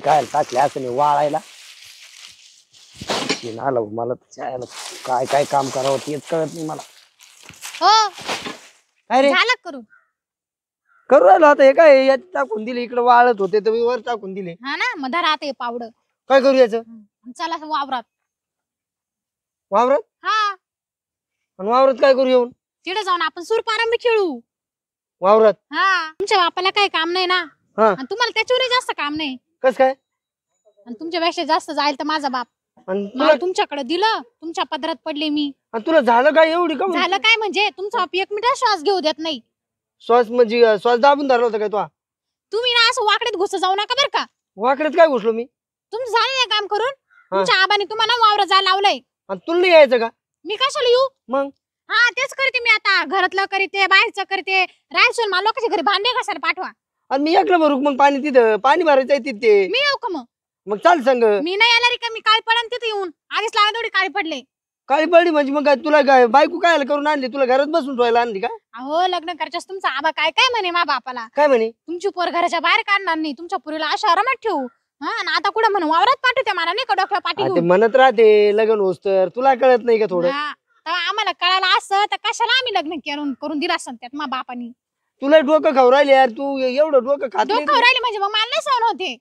काय टाकले असं नाही वाळायला आलं मला काय काय काम करावं तेच कळत नाही मला. हो काय रे झालं करू करू राहिलो आता हे काय यात टाकून दिले इकडे वाळत होते तर मी वर टाकून दिले. हा ना मग धरा आता हे पावडं काय करू याचं चला वावरात. वावरात हा आणि वावरात काय करू येऊन तिथे जाऊन आपण सूरपारंबी खेळू. वावरात हा तुमच्या बापाला काही काम नाही ना हा आणि तुम्हाला त्याच्यावरही जास्त काम नाही कस काय आणि तुमच्यापेक्षा जास्त जाईल तर माझा बाप. आणि मला तुमच्याकडे दिलं तुमच्या पदरात पडले मी. तुला झालं काय एवढी का झालं काय म्हणजे तुमचा बाप 1 मिनिट श्वास घेऊ देत नाही. श्वास म्हणजे श्वास दाबून धरला होता काय तो तुम्ही ना असं वाकड्यात घुस जाऊ नका बरं का. वाकड्यात काय घुसलो मी तुमचं झालं नाही काम करून तुमच्या आबाने तुम्हाला वावरात जायला लावलंय आणि तुला नाही यायचं का मी कशाला येऊ मग हा तेच करते मी आता घरातलं करते बाहेरचं करते राहायचं मला लोकांच्या घरी भांडे घासायला पाठवा. आणि मी एकलं भरू मग पाणी तिथं पाणी भरायचं आहे तिथे मी येऊ का मग चाल संग मी नाही येणार का मी काळी पडन तिथे येऊन आधीच लागत एवढी काळी पडले. काळी पडली म्हणजे मग काय तुला काय बायको काय करून आणली तुला घरात बसून ठेवायला आणली का अहो लग्न करायच्यास तुमचा आबा काय काय म्हणे मा बापाला काय म्हणे तुमची पोर घराच्या बाहेर काढणार नाही तुमच्या पुरीला अशा आरामात ठेवू. हा आणि आता कुठं म्हणून वावरात पाठवते मला नाही का डोक्यावर पाठी ते घेऊन. म्हणत राहते लग्न होस तर तुला कळत नाही का थोडं हा, तेव्हा आम्हाला कळायला असं तर कशाला आम्ही लग्न करून दिलं असं त्यात मा बापानी. तुला डोकं खाऊ राहिले यार तू एवढं डोकं खात नाही डोकं राहिले म्हणजे मग मला नाही सहन होते.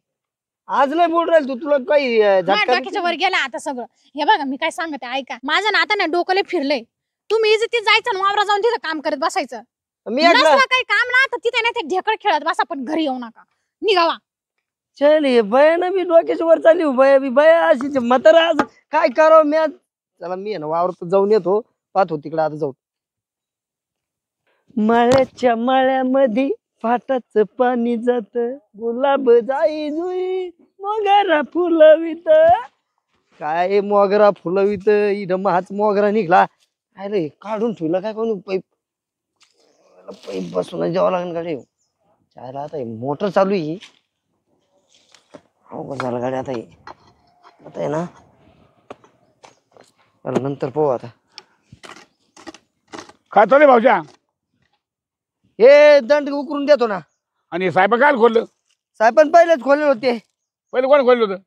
आज नाही बोल राहील तू तुला काही झटका डोक्याच्या वर गेला आता सगळं. हे बघा मी काय सांगते ऐका माझं ना आता ना डोकं फिरलंय. तुम्ही तिथे जायचं ना वावरा जाऊन तिथं काम करत बसायचं. मी ऐकलं नसलं काही काम ना तर तिथे नाही ते ढेकळ खेळत बसा पण घरी येऊ नका निघावा. चल हे बयानं मी डोक्याच्या वर चालली बया बी बया अशी म्हातारा आज काय करावं मी आज चला मी आहे ना वावरात जाऊन येतो पाहतो तिकडे आता जाऊ. मळ्याच्या मळ्यामध्ये फाटाच पाणी जात गुलाब जाई जुई मोगरा फुलवित काय मोगरा फुलवित इथं हाच मोगरा निघला काय रे काढून ठेवला काय कोणी पैप पैप बसून जावं लागेल गाडी चायला आता मोटर चालू आहे अवघड झालं गाडी आता आहे ना नंतर पाहू आता काय चालू भाऊच्या हे दंड उकरून देतो ना. आणि साहेब काय खोललं साहेबांनी पहिलेच खोलले होते पहिले कोण खोललं होतं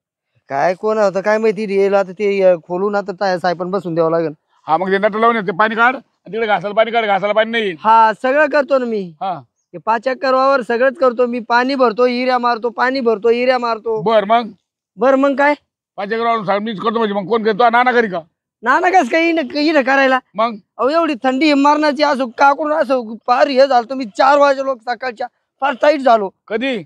काय कोण होतं काय माहिती रेल आता ते खोलून आता साहेबांना बसून द्यावं लागेल. हा मग ते नट लावून येते पाणी काढ तिकडे घासायला पाणी काढ घासायला पाणी नाही. हा सगळं करतो ना मी हा हे 5 एकर सगळंच करतो मी पाणी भरतो हिऱ्या मारतो पाणी भरतो हिऱ्या मारतो. बर मग काय 5 एकर साहेब मीच करतो म्हणजे मग कोण करतो नाना करी का नाना कस काही ना करायला मग अहो एवढी थंडी मारण्याची असो काकडून असो फार हे झालं तुम्ही 4 वाजे लोक सकाळच्या फार टाईट झालो कधी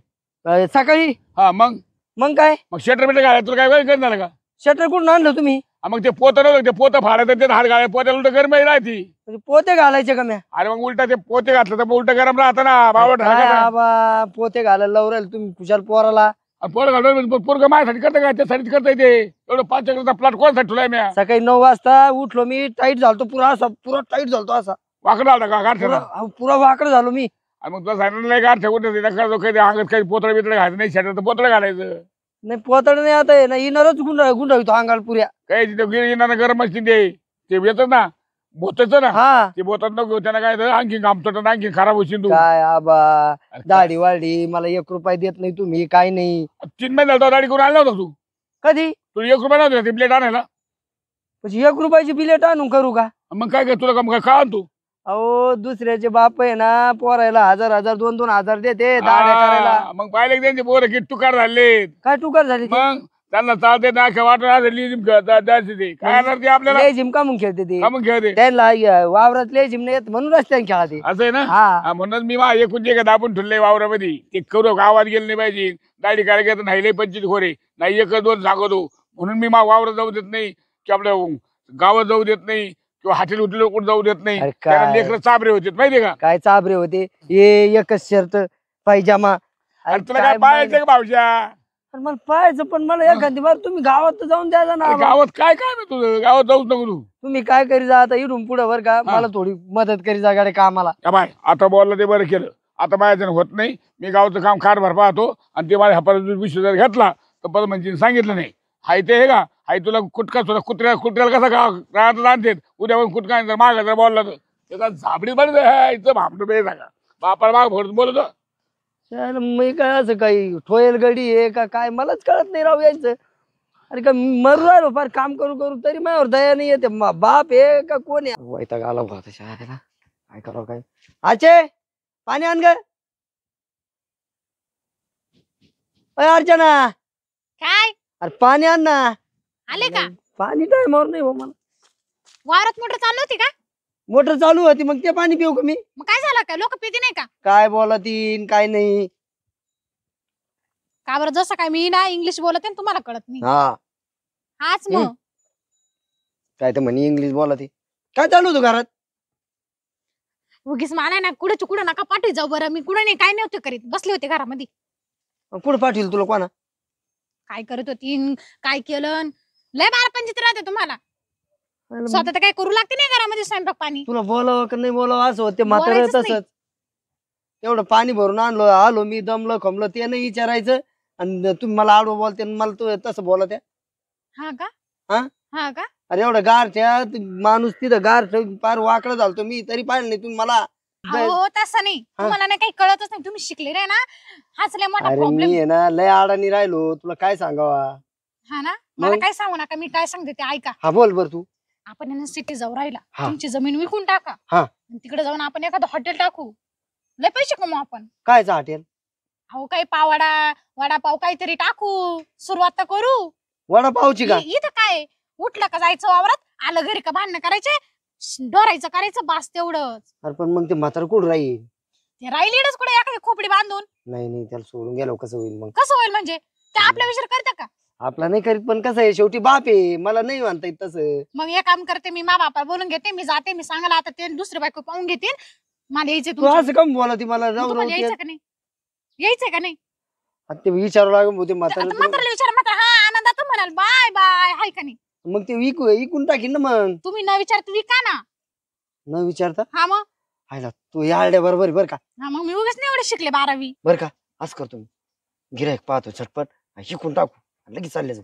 सकाळी. हा मग काय मग शटर बिटर घालाय तुला काय करणार का शटर कुठून आणलं तुम्ही मग ते पोतं नव्हतं ते पोतं फाडायचं ते हात घालाय पोत्याला उलट गरम राहती. म्हणजे पोते घालायचे का म्या अरे मग उलटा ते पोते घातलं तर उलट गरम राहतं ना बाबा काय आबा पोते घालायला लावराल तुम्ही खुशाल पोराला. पोर घालून पोरग माझ्यासाठी करता का त्यासाठी करता येते एवढं 5 एकरचा प्लॉट कोणासाठी ठेवलाय मी सकाळी 9 वाजता उठलो मी टाईट झालतो पुरा टाईट झालतो असा वाकडा आला का गाठ पुरा वाकड झालो मी. मग तुला सांगितलं नाही गाठ ठेवून कधी अंगात काही पोतळे बितळे घालायचं नाही शटर तर पोतळे घालायचं नाही पोतड नाही आता आहे ना इनरच गुंडाळतो अंगाला पुऱ्या काही तिथे गिर गरम असते ते येतं ना बोतायचं ना हा ते बोतात नको त्यांना काय आणखी घामतो आणखी खराब होशील तू. काय आबा दाढी वाढली मला 1 रुपया देत नाही तुम्ही काय नाही. 3 महिने झाला दाढी करून आला नव्हता तू कधी तुला 1 रुपया नव्हतं ते प्लेट आणायला म्हणजे 1 रुपयाची बिलेट आणून करू का. मग काय तुला काय का तू अहो दुसऱ्याचे बाप आहे ना पोरायला 1000 2,000 देते दाढ्या करायला. मग पाहिले त्यांचे पोरं किट तुकार झाले काय टुकार झाली ते? मग त्यांना चालते ना वाटत काय आणणार ते आपल्याला लय जिम का मग खेळते ते का मग खेळते त्यांना वावरात लय जिम नाही येत म्हणून रस्त्याने खेळते. असं आहे ना हा म्हणून मी एकूण जे दाबून ठेवलंय वावरामध्ये ते करू गावात गेलं नाही पाहिजे दाढी करायला नाही लय 25 खोरे नाही 1-2 सांगतो म्हणून मी वावरात जाऊ देत नाही की आपल्या गावात जाऊ देत नाही किंवा हॉटेल कुठे जाऊ देत नाही. लेकरं चाबरे होते माहितीये का काय चाबरे होते हे एकच शर्ट पायजामा. अरे तुला काय पाहायचं का भाऊच्या मला पाहायचं पण मला एखादी बार तुम्ही गावात तर जाऊन द्यायचा ना. गावात काय काय तुझं गावात जाऊच नको तू. तुम्ही काय करी जा आता इडून पुढे बर का मला थोडी मदत करी जा गाडी कामाला. बाय आता बोललं ते बरं केलं आता माझ्या होत नाही मी गावचं काम कारभार पाहतो आणि ते माझ्या हापाला 20,000 घेतला तर परत म्हणजे सांगितलं नाही हाय ते हे का हाय तुला कुटका सुद्धा कुत्र्याला कसा राहत आणते उद्या पण कुटका जर मागा जर बोलला तर झाबडी बरं भामटं बे सांगा बापाला माग फोडून बोलतो त्याला मी काय असं काही ठोयल गडी आहे का काय मलाच कळत नाही राव यायचं. अरे का मरू राहिलो फार काम करू करू तरी माझ्यावर दया नाही येते. बाप आहे का कोण आहे? वैताग आला भाऊ शाळेला. काय करावं काय? आचे पाणी आण ग. अय अर्चना, काय अरे पाणी आण ना. आले का? पाणी टायमावर नाही हो मला. वावरात मोटर चालू होती का? मोटर चालू होती मग ते पाणी पिऊ का मी? मग काय झालं काय लोक पिती नाही का? काय बोला तीन काय नाही. का बरं जसं काय मी ना इंग्लिश बोलते ना तुम्हाला कळत नाही. हा हाच मग काय तर म्हणे इंग्लिश बोला ती. काय चालू होतं घरात? उगीच मला ना कुठे कुठं नका पाठी जाऊ बरं. मी कुठे नाही काय नव्हते करीत बसले होते घरामध्ये. कुठं पाठवलं तुला कोणा? काय करत होती काय केलं लय बारा पंचित राहते तुम्हाला. स्वतः तर काय करू लागते नाही घरामध्ये स्वयंपाक पाणी. तुला बोलावं का नाही बोलावं असं होते म्हातारं बोलायचंच नाही. तसंच. एवढं पाणी भरून आणलो आलो मी दमलं खमलं ते नाही विचारायचं आणि तुम्ही मला आडवं बोलते आणि मला तू तसं बोलत आहे. हा का? हा? हा का? अरे एवढं गारठ्या माणूस तिथं गार फार वाकडं झालतो मी तरी पाहिलं नाही तुम्ही मला. अहो तसं नाही तुम्हाला नाही काही कळतच नाही. तुम्ही शिकले रे ना हाच लय मोठा अरे प्रॉब्लेम. मी आहे ना लय आडानी राहिलो तुला काय सांगावा. हा ना मला मग? काय सांगू नका. मी काय सांगते ते ऐका. हा बोल बर तू. आपण आहे ना सिटी जाऊ राहिला हा. तुमची जमीन विकून टाका. हा. आणि तिकडे जाऊन आपण एखादं हॉटेल टाकू. लय पैसे कमवू आपण. कायचं हॉटेल? अहो काही पावडा वडापाव काहीतरी टाकू. सुरुवात तर करू. वडापावची का? इथं काय उठलं का जायचं वावरात आलं घरी का भांडणं करायचे डोरायचं करायचं बास तेवढंच. अरे पण मग ते म्हातारं कुठं राहील? ते राहिलीडच कुठे एखादी खोपडी बांधून. नाही त्याला सोडून गेलो कसं होईल मग? कसं होईल म्हणजे ते आपल्या विचार करते का? आपला नाही करीत पण कसं आहे शेवटी बाप आहे मला नाही म्हणता येत तसं. मग हे काम करते मी मा बापा बोलून घेते मी जाते मी सांगायला आता ते दुसरे बायको पाहून घेतील. मला यायचंय तू तुमच्या- असं कम बोला ती मला राव तुम्हाला यायचं का नाही? यायचंय का नाही? ते विचारू लागून होते आता म्हातारं. म्हाताऱ्याला विचार मात्र हा आनंदात म्हणाल बाय बाय हाय का नाही? मग ते विकून टाकीन ना मग. तुम्ही न विचारता विका ना. न विचारता. हा मग हायला तू यारड्या बरोबर बर का? हा मग मी उगाच नाही एवढे शिकले 12वी. बर का असं करतो मी. गिरायक पाहतो झटपट शिकून टाकू लगेच चालले जाऊ.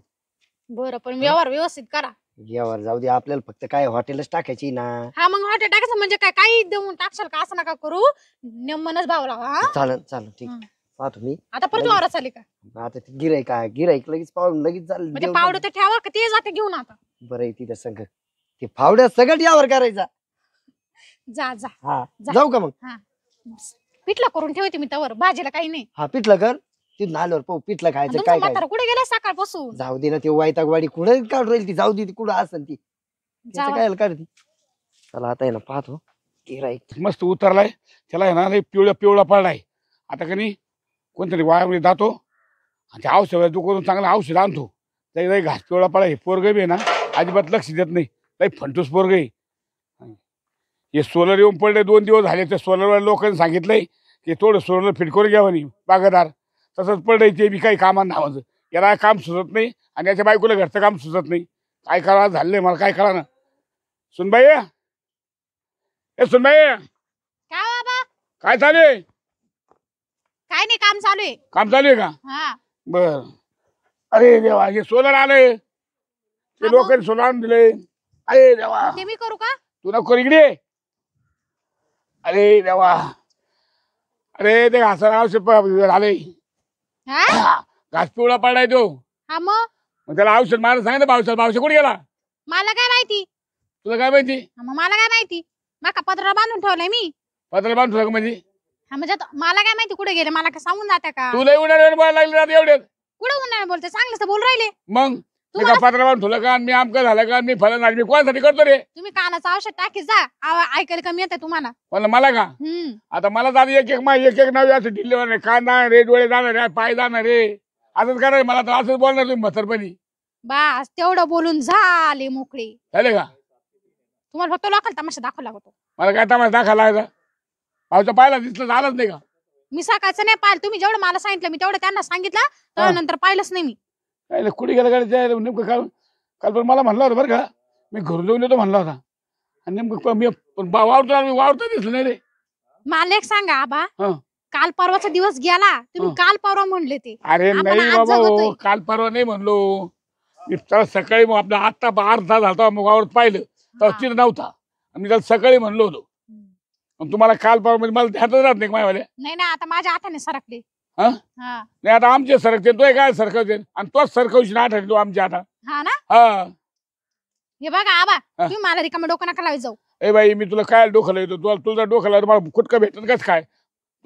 बरं पण व्यवहार व्यवस्थित करा. यावर जाऊ दे आपल्याला फक्त काय हॉटेलच टाकायची ना. हा मग हॉटेल टाकायचं म्हणजे काय काही देऊन टाकशाल का असं नका करू. नेमनच भाव लावा. हा चालन ठीक हं. पाहतो मी. आता परत लगेच. वावरात चालले का? आता ते गिरायक लगेच पाहून लगेच चाललं म्हणजे देऊ पावडं तर ठेवा का ते जाते घेऊन आता. बरं आहे तिथं संग ते फावड्या सगळं यावर करायचा. जा जा हा जा. जाऊ का मग? पिठला करून ठेवते मी तवर भाजीला काही नाही. हा पिठलं कर तिथून आल्यावर पाहू पिठलं आणि खायचं तुमचं काय काय. म्हातारं कुठे गेलं सकाळपासून? जाऊ दे ना ते वायतागवाडी कुठं काढून राहील ती जाऊ दे ती कुठं असेल ती त्याचं जावा. काय काढ ती. चला आता आहे ना पाहतो गिरायक. मस्त उतरलाय त्याला आहे ना लय पिवळा पडलाय. आता का नाही कोणतरी वायामध्ये जातो आणि ते औषध तू करून चांगलं औषध आणतो. लय घास पिवळा पडलाय. पोरग बी आहे ना अजिबात लक्ष देत नाही. लय फंटूस पोरग आहे. हे सोलर येऊन पडले 2 दिवस झाले. त्या सोलरवर लोकांनी सांगितलंय की थोडं सोलर फिट करून घ्यावं नाही बागादार. तसंच पडलंय ते बी काही कामात नावाचं. याला काम सुचत नाही आणि याच्या बायकोला घरचं काम सुचत नाही. काय करा झालंय मला काय करा ना. सुनबाई ए सुनबाई काय बाबा काय चालू आहे? काय नाही काम चालू आहे. काम चालू आहे का? हा बर. अरे देवा हे सोलर आलंय. ते हा लोकांनी सोलर आणून दिले. अरे देवा ते मी करू का? तू नको इकडे. अरे देवा अरे ते घासाला औषध आलंय. हा घास पिवळा पडलाय तो. हा मग त्याला औषध मारायला सांगितलं. पावसा कुठे गेला? मला काय माहिती? तुला काय माहिती? हा, मग मला काय माहिती? माका पत्र बांधून ठेवलंय मी. पत्राला बांधून ठेवलं का म्हणजे? हा म्हणजे मला काय माहिती कुठे गेले? मला काय सांगून जाते का? तुला उन्हाळ्यावर बोलायला लागले ना एवढे. कुठे उन्हाळ्यात बोलते चांगलं तर बोल राहिले. मग मी तुम्हाला- का पत्राला बांधून ठेवलं का? मी आमकं झालं का? मी फलन झालं मी कोणासाठी करतो रे? तुम्ही कानाचं औषध टाकीत जा. ऐकायला कमी येते तुम्हाला. मला का? आता मला जात एक नाव असं दिले नाही. कांदा रे डोळे जाणार रे पाय जाणार रे असंच करायचं. मला तर असंच बोलणार तुम्ही म्हातारपणी. बस तेवढं बोलून झाले मोकळे. झाले का? तुम्हाला फक्त लोकल तमाशा दाखवला होतो. मला काय तमाशा दाखवला लागायचा? पावसा पाहिला दिसलं झालंच नाही का? मी सकाळचं नाही पाहिलं. तुम्ही जेवढं मला सांगितलं मी तेवढं त्यांना सांगितलं त्यानंतर पाहिलंच नाही मी. काय कुठे गेलं गाडी नेमकं काल पण मला म्हणलं होतं बरं का. मी घरून जाऊन येतो म्हणला होता आणि नेमकं मी वावरतो दिसलं नाही रे. मला एक सांगा आबा हं. काल परवाचा दिवस गेला तुम्ही हं. काल परवा म्हणले ते. अरे आपण नाही आज बाबा जगतोय. हो, काल परवा नाही म्हणलो मी. त्याला सकाळी मग आपला आत्ता अर्धा झाला मग वावरत पाहिलं तर हा. तिथं नव्हता. मी त्याला सकाळी म्हणलो होतो. मग तुम्हाला काल परवा म्हणजे मला ध्यानच राहत नाही माझ्यावाल्या. नाही ना आता माझ्या हाताने सरकले. हा? हा नाही आता आमचे सरकते तो काय सरकवते आणि तोच सरकवशी ना आठवतो आमच्या आता. हा ना. हा हे बघा आबा तुम्ही मला रिकामा डोकं नका लावत जाऊ. ए बाई मी तुला काय डोकं लावतो तुझा डोकं लावतो मला खुटका भेटत कस काय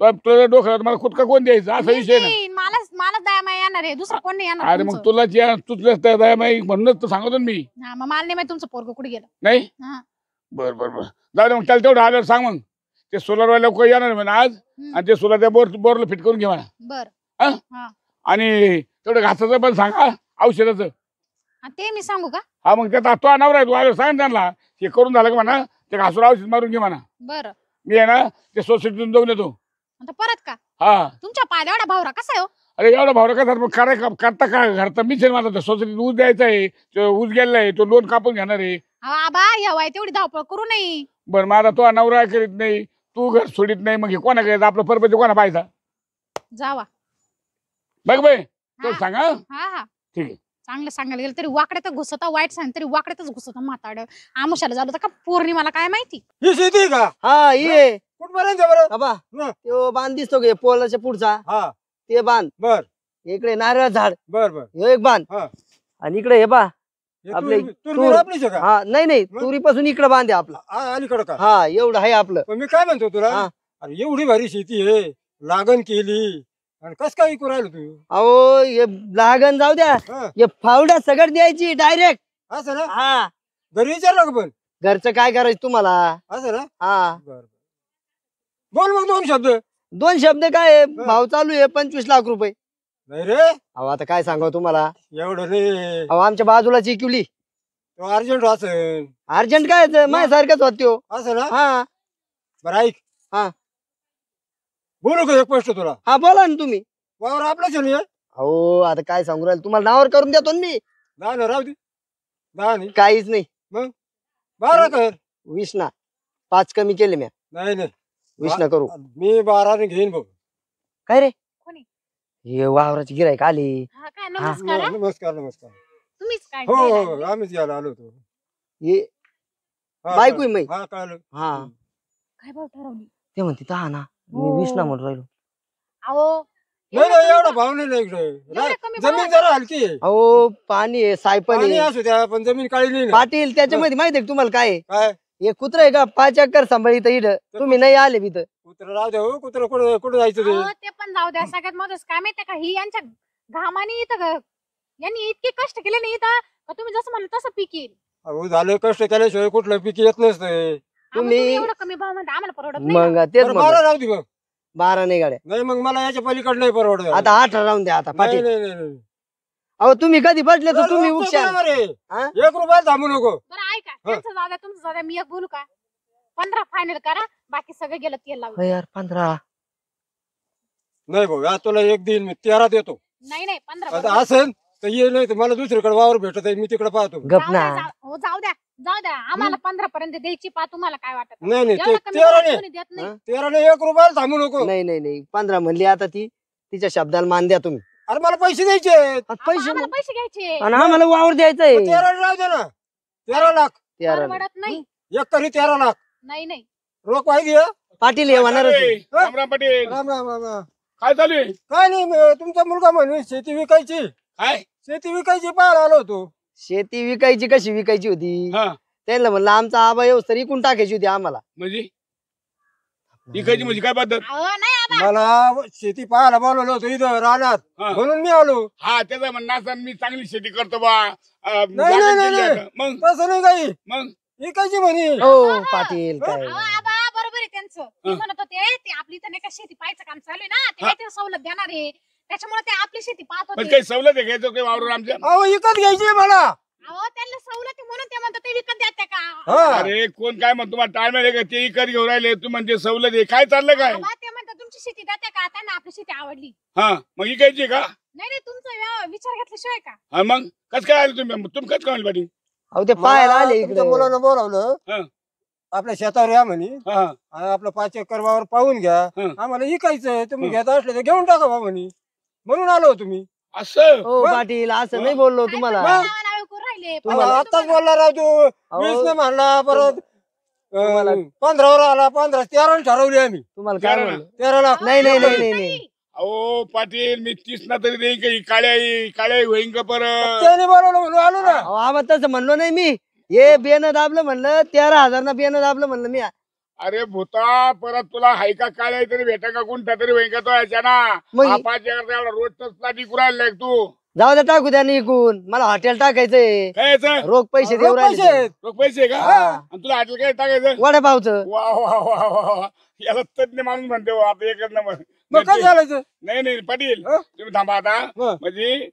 तुझं डोकं लावतो मला खुटका कोण द्यायचं असा विषय ना. मलाच दया माया येणार आहे दुसरं कोण नाही येणार अरे मग तुमचं. तुलाच दयामाई म्हणूनच तर सांगतो ना मी. हा मग मला नाही माहिती तुमचं पोरग कुठे गेलं. नाही हा. बर जाऊ दे मग त्याला तेवढं आल्यावर सांग मग ते सोलरवाले लोक येणार म्हणा आज आणि ते सोलर त्या बोरला फिट करून घे म्हणा. बर आणि तेवढं घासाचं पण सांगा औषधाचं. ते मी सांगू का. हा मग त्याचा तो नवरा आहे तू आल्यावर सांग त्यांना हे करून झालं का म्हणा ते घासून औषध मारून घे म्हणा. बर मी आहे ना ते सोसायटीतून जाऊन येतो. आता परत का. हा तुमच्या पाय एवढा भावरा कसा आहे हो. अरे एवढा भावरा कसा मग करता का घरता मीच आहे माझा सोसायटीत ऊस द्यायचा आहे तो ऊस गेलेला आहे तो लोन कापून घेणार आहे. आबा या वय तेवढी धावपळ करू नये. बरं माझा तो नवरा करीत नाही तू घर सोडित नाही मग हे कोणा करायचं आपलं परपंच कोणा पाहायचा. जावा बघ बाई तो हा. सांगा. हा हा ठीक आहे. चांगलं सांगायला गेलं तरी वाकड्यातच घुसता वाईट सांग तरी वाकड्यातच घुसता म्हाताड आमुषाला झालं होतं का पौर्णिमाला काय माहिती. ही शेती आहे का हा ये कुठपर्यंत आहे बरं बाबा हं. तो बांध दिसतो गे पोलाच्या पुढचा हा ते बांध बर इकडे नारळ झाड बर बर हे एक बांध हा. आणि इकडे हे बा हे आपले तूर आपलीच आहे का हा नाही मग? तुरीपासून इकडे बांध आहे आपला. अलीकडं का हा एवढं आहे आपलं. पण मी काय म्हणतो तुला हा. अरे एवढी भारी शेती आहे लागण केली आणि कस काय विकू राहिलो तू अहो हे लागण जाऊ द्या हा. हे फावड्या सगळं द्यायची डायरेक्ट. असं ना हा घरी विचारलं का पण घरचं काय करायचं तुम्हाला. असं ना हा बर बोल मग दोन शब्द दोन शब्द काय आहे? भाव चालू आहे 25 लाख रुपये. नाही रे अहो आता काय सांगावं तुम्हाला. एवढं रे अहो आमच्या बाजूलाची इकुली तो अर्जंट असेल अर्जंट काय माझ्यासारखंच होत्यो. असं ना हा बरं ऐक हा. बोलू का एक प्रश्न तुला हा बोला ना तुम्ही. वावर आपलाच आहे ना हे? अहो आता काय सांगू राहील तुम्हाला नावावर करून देतो ना मी. दहा ना राहू दे दहा नाही काहीच नाही. 12 कर 20 ना 5 कमी केले मी. नाही नाही 20 ना करू. मी 12 ने घेईन बघ काय रे कोणी हे वावराची गिराईक आली. हा काय नमस्कार हा. नमस्कार नमस्कार तुम्हीच काय हो द्यायला हो आले? आम्हीच यायला आलो होतो हे हा, बायको आहे मै. हा कळलं हा काय भाव ठरवली. ते म्हणते दहा ना मी हो. 20 ना म्हणून राहिलो. अहो नाही एवढं नाही एवढा कमी भाव नाही ना इकडे एवढं कमी जमीन भावात? जरा हलकी आहे अहो पाणी आहे सायपण पाणी आहे असू द्या पण जमीन काळी नाही ना पाटील त्याच्यामध्ये माहिती आहे का तुम्हाला काय आहे? काय हे कुत्र आहे का 5 एकर सांभाळीत इथं तुम्ही नाही आले इथं. कुत्र राहू द्या हो कुत्र कुठं कुठं जायचं ते अहो, ते पण जाऊ द्या सगळ्यात महत्वाचं काय माहितीये का ही यांच्या घामाने इथं यांनी इतके कष्ट केले नाही इथं का तुम्ही जसं म्हणलं तसं पीक येईल. अहो झालं कष्ट केल्याशिवाय कुठलं पीक येत नसतं तुम्ही तुम्ही- एवढं कमी भाव म्हणता आम्हाला परवडत नाही. मग तेच बरं, म्हणतो. 12 राहू दे मग 12 नाही गाड्या नाही मग मला याच्या पलीकडे नाही परवडत आता 18 राहून द्या आता नाही पाटील. नाही नाही नाही. अहो तुम्ही कधी बसले तर तुम्ही बरोबर उपशाल. आहे. हा? 1 रुपया थांबू नको बरं ऐका त्यांचं जाऊ द्या तुमचं जाऊ द्या मी एक बोलू का 15 फायनल करा बाकी सगळं गेलं तेल लावून. हो यार 15 नाही भाऊ आज तुला एक दिन मी 13 देतो नाही 15 आता बरोबर. असेल तर ये नाही तर मला दुसरीकडे वावर भेटत आहे मी तिकडे पाहतो गप जाऊ ना. द्या, हो, जाऊ द्या आम्हाला 15 पर्यंत द्यायची पा तुम्हाला काय वाटत नाही नाही एवढं कमी 13 भावात ने कोणी देत नाही. 13 ने 1 रुपया थांबू नको नाही 15 म्हणली आता ती तिच्या शब्दाला मान द्या तुम्ही. अरे मला पैसे द्यायचे आता पैसे आम्हाला पैसे घ्यायचे आणि आम्हाला वावर द्यायचंय. 13 राहू दे ना 13 लाख 13 परवडत नाही. एक करी 13 लाख नाही रोख पाहिजे पाटील हे होणारच आहे. रामराम पाटील राम राम राम राम. काय चालू आहे काय नाही तुमचा मुलगा म्हणे शेती विकायची काय शेती विकायची पाहायला आलो होतो शेती विकायची कशी विकायची होती हा त्यांना म्हणलं आमचा आबा येऊ तरी इकून टाकायची होती आम्हाला. म्हणजे इकायची म्हणजे काय पद्धत अहो नाही आबा. मला शेती पाहायला बोलवलं होतं इथं रानात हा. म्हणून मी आलो हा त्याचा म्हणणं असं मी चांगली शेती करतो बा नाही, लागण नाही, केली नाही. आता. मग तसं नाही काही मग विकायची म्हणे हो पाटील काय अहो, आबा बरोबर आहे त्यांचं ते म्हणत होते ते आपली तर नाही का शेती पाहायचं काम चालू आहे ना ते हा. काहीतरी सवलत देणार आहे त्याच्यामुळे ते आपली शेती पाहत पण होते. काही सवलत आहे घ्यायचं काही वावर आमच्या अहो विकत घ्यायची मला अहो त्यांना सवलत आहे म्हणून ते म्हणतात ते विकत द्या का. हा अरे कोण काय म्हणतो तुम्हाला टाइम आहे का ते इकत घेऊन राहिले तू म्हणजे सवलत आहे काय चाललं काय आबा ते म्हणतात तुमची शेती देते का त्यांना आपली शेती आवडली. हा मग इकायची का नाही तुमचा विचार घेतल्याशिवाय का. हा मग कसं काय आले तुम्ही कसं काय आले पाटील अहो ते पाहायला मला आले तुमच्या इकडे. मुलानं बोलावलं हा. आपल्या शेतावर या म्हणे हा आणि आपलं 5 एकर वावर पाहून घ्या हं. आम्हाला विकायचंय तुम्ही घेत असले तर घेऊन टाका बा म्हणे म्हणून आलो तुम्ही असं हो मग? पाटील असं नाही बोललो तुम्हाला. काय पण नावानावी करून राहिले. तुम्हाला- आताच बोलला राव तू अहो, 20 ने म्हणला परत तुम्हाला- 15 वर आला 15 13 ठरवली आम्ही तुम्हाला काय 13 म्हणलं 13 लाख नाही. नाही. अहो पाटील मी 30 ना तरी देईन काही काळ्या होईन का परत त्याने बोलवलं म्हणून आलो ना. अहो, आबा तसं म्हणलो नाही मी. हे बेनं दाबलं म्हणलं 13,000 ना बेनं दाबलं म्हणलं मी. अरे भूता परत तुला हाय का काळ्या तरी भेटा का कोणता तरी होईन का तो याच्या ना मग- 5 एकर एवढा रोडच प्लाटिंग करायला तू जाऊ दे टाकू द्या निघून. मला हॉटेल टाकायचंय. काय याचं? रोख पैसे देऊ रोख राहिले पैसे. रोख पैसे आहे का हा. आणि तुला हॉटेल काय टाकायचं वडापावचं. वा वा वा वा वा. याला तज्ञ माणूस म्हणते हो, आता एकच नंबर मग काय चालायचं? नाही पाटील हं? तुम्ही थांबा आता हं. म्हणजे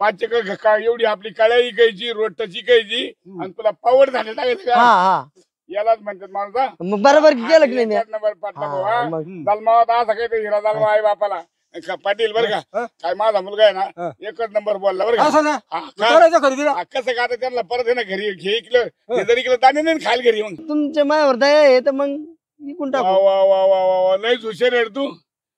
5 एकर एवढी आपली काळ्या इकायची रोडची इकायची आणि तुला पावड झाले टाकायचं हा का हा यालाच म्हणतात माणूस हा? मग बरोबर गेलं की नाही मी? एकच नंबर पाटला भाऊ, हा, हा. मग. दालमा होता असा काही हिरा दालमा आहे बापाला पाटील बरं का हं? काय माझा मुलगा आहे ना हं. एकच नंबर बोलला बरं का असं ना हा, मग का? करायचं खरेदीला. हा, कसं का आता त्यांना परत आहे ना घरी घे इकलं हे जर इकलं दाणे नाही खायला घरी मग तुमच्या मायावर दया आहे तर मग विकून वा टाकू. वा वा वा वा वा लयच हुशार आहे रे तू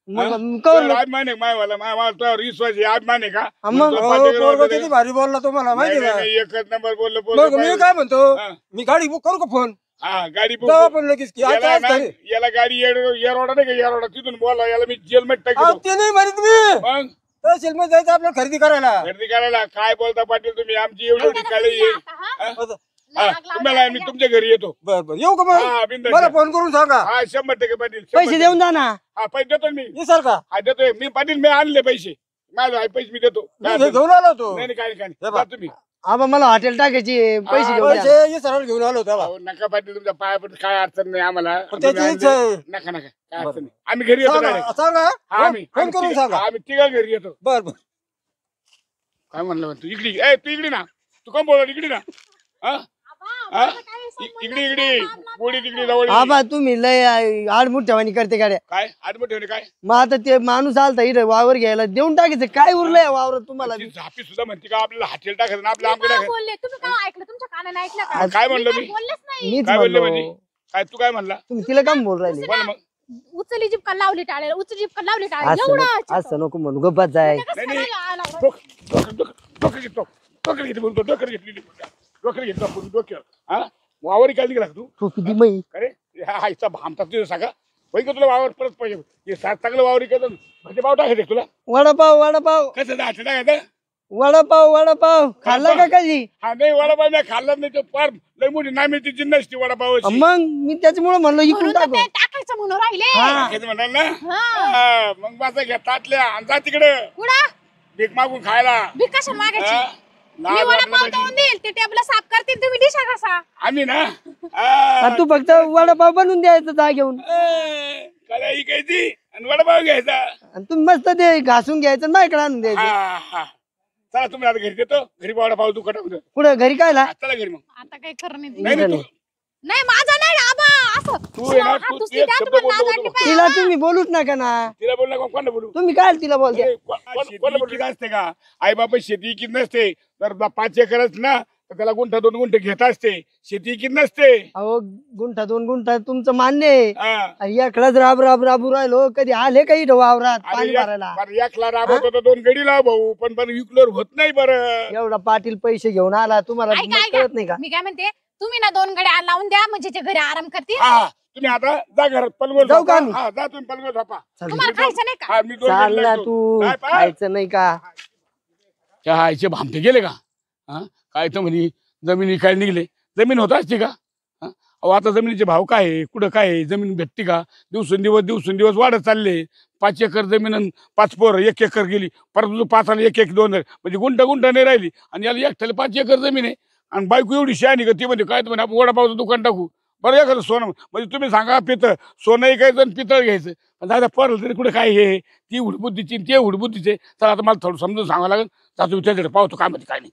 मग हा? कवर तुला अभिमान आहे मायवाला मायवाला तुझ्यावर विश्वास आहे अभिमान आहे का मग तुला अहो, 5 एकर पोरगं वगैरे- किती भारी बोलला तुम्हाला नाही, माहिती नाही, का? नाही, एकच नंबर बोललं मग मी काय म्हणतो हा. मी गाडी बुक करू का फोन? हा गाडी जाऊ बुक आपण लगेच की आता याला आज ना, घरी. याला गाडी येरोडा नाही का येरोडा तिथून बोला याला मी जेलमध्ये अहो, टाकतो ते नाही म्हणत मी मग तहसीलमध्ये जायचं आपल्याला खरेदी करायला. खरेदी करायला काय बोलता पाटील तुम्ही आमची एवढी काळी आहे हा? असं. हा, तुम्हाला मी तुमच्या घरी येतो बर बर येऊ का हा मग? बिंदास मला या. फोन करून सांगा. हा 100% पाटील 100%. पैसे देऊन जा ना. हा पैसे देतो मी येसाल का? हा देतोय मी पाटील मी आणले पैसे माझे आहे पैसे मी देतो मी काय हे अडचण घेऊन आलो होतो. नाही नाही, काय नाही, काय नाही. हे बघ. जा तुम्ही आबा मला हॉटेल टाकायची पैसे हा, घेऊन द्या. पैसे येसाल घेऊन आलो त्याला. अहो, नका पाटील तुमच्या पाया पडून काय अडचण नाही आम्हाला पण त्याची तुम्ही इच्छा आणले. आहे. नका नका काय अडचण नाही आम्ही घरी येतो सांगा direct. सांगा. हा, आम्ही फोन करून सांगा. आम्ही तिघा घरी येतो बर बर काय म्हणलं तू इकडे ए तू इकडे ना तू कोण बोलत इकडे ना हा? हा? इकडे गोडी तिकडे जवळ ये. आबा तुम्ही लय आडमुठ ठेवानी करते गाड्या. काय आडमट ठेवले काय मग आता ते माणूस आलता इथे वावर घ्यायला देऊन टाकायचं. काय उरलंय वावर तुम्हाला? ती झापी सुद्धा म्हणते का आपल्याला हॉटेल टाकायचं ना आपल्या आमकडे काय टाकायचं. बोलले तुम्ही? काय ऐकलं? तुमच्या कानाने ऐकलं का? काय म्हणलं मी मी काय बोललेच नाही. मीच काय बोलले म्हणलो. म्हणजे काय तू काय म्हणला तुम्ही तिला काम बोल राहिले? बोल मग उचली जिपका लावली टाळेला, उचली जिपका लावली टाळेला. असं एवढं नको- असं नको म्हणू गप्पात जाय. कसं नाही, नाही. काय आला? डोकं घेतो डोकं घेतली बोलतो डोकं घेतली डोकं घेतलं आपण डोक्यावर हा वावर काय निघाला तू तू किती मै अरे ह्या आईचा भामता तुझं सांगा होई का तुला वावर परत पाहिजे हे चांगलं वावर इकडं म्हणजे पाव टाकायचं तुला वडापाव वडापाव कसं हॉटेल टाकायचं वडापाव वडापाव खाल्ला का कधी? हा नाही वडापाव मी खाल्लाच नाही तो फार लय मोठी नाही मिळते जिन्नस ती वडापाव मग मी त्याच्यामुळे म्हणलो इकडून म्हणून तर टाकू. ते टाकायचं म्हणून राहिले. हा. म्हणाल ना हा. हा, मग माझा घ्या ताटल्या आणि जा तिकडं कुठं? भीक मागून खायला भीक कशाला मागायची? हा? मी लाज वाटलं वडापाव पाहिजे. देऊन देईल, ते टेबल साफ करतील, तुम्ही डिशा कसा? आम्ही ना आ, तू फक्त वडापाव बनवून द्यायचं जा घेऊन. कढई घ्यायची आणि वडापाव घ्यायचा आणि तुम्ही मस्त ते घासून घ्यायचं माझ्याकडे आणून द्यायचं. हा, हा. चला तुम्ही आता घरी देतो घरी वडापाव तू कटावून पुढे घरी कायला? चला घरी मग आता काही खरं नाही. नाही नाही, नाही. तू नाही माझा नाही आबा असं. तू आहे ना, हात तू उचली एक द्या, शब्द तुम्हाला बोलतो लाज बोलतो. वाटली तिला पाहिजे. तुम्ही बोलूच नका ना. तिला बोल ना कोण बोलू तुम्ही काय तिला बोलते? कोण बोलू असते का आई बाबा शेती की नसते तर 5 एकरच ना तर त्याला गुंठा 2 गुंठे घेत असते शेती की नसते अहो गुंठा 2 गुंठा तुमचं मान्य आहे. हा. आणि याकडेच राब राब राबू राहिलो. कधी आले काही वावरात अरे पाणी भरायला? बरं, एकला राबवत होता 2 गडी लाव भाऊ पण विकलोर होत नाही बरं एवढा पाटील पैसे घेऊन आला तुम्हाला ऐका, मग कळत नाही का? मी काय म्हणते, तुम्ही ना 2 गड्या लावून द्या म्हणजे ते घरी आराम करतील. हा तुम्ही आता जा घरात पलगोल जाऊ का झोपा. आम्ही? हा जा तुम्ही पलगोल झोपा चल. तुम्हाला खायचं नाही का? हा मी 2 चाल गडी ना लावतो. तू काय पाय? खायचं नाही का? त्या आईचे भामटे गेले का हा काय तर म्हणे जमिनी काय निघले जमीन होत असते का हा? अहो आता जमिनीचे भाव काय आहे कुठं काय आहे जमीन भेटते का दिवसेंदिवस वाढत चालले 5 एकर जमीन आणि 5 पोरं 1 एकर गेली परत 5 आणि 1 2 म्हणजे गुंठा नाही राहिली आणि याला एकट्याला 5 एकर जमीन आहे आणि बायको एवढी शहाणी का ती म्हणजे काय तर म्हणे आपण वडापावचं दुकान टाकू बरं एखादं सोनं म्हणजे तुम्ही सांगा पितळ सोनं ऐकायचं आणि पितळ घ्यायचं पण दादा परलं तरी कुठे काय हे ती हुडबुद्धीची ते हुडबुद्धीचे तर आता मला थोडं समजून सांगावं लागेल त्याचं त्याच्याकडे पाहतो काय म्हणते काय नाही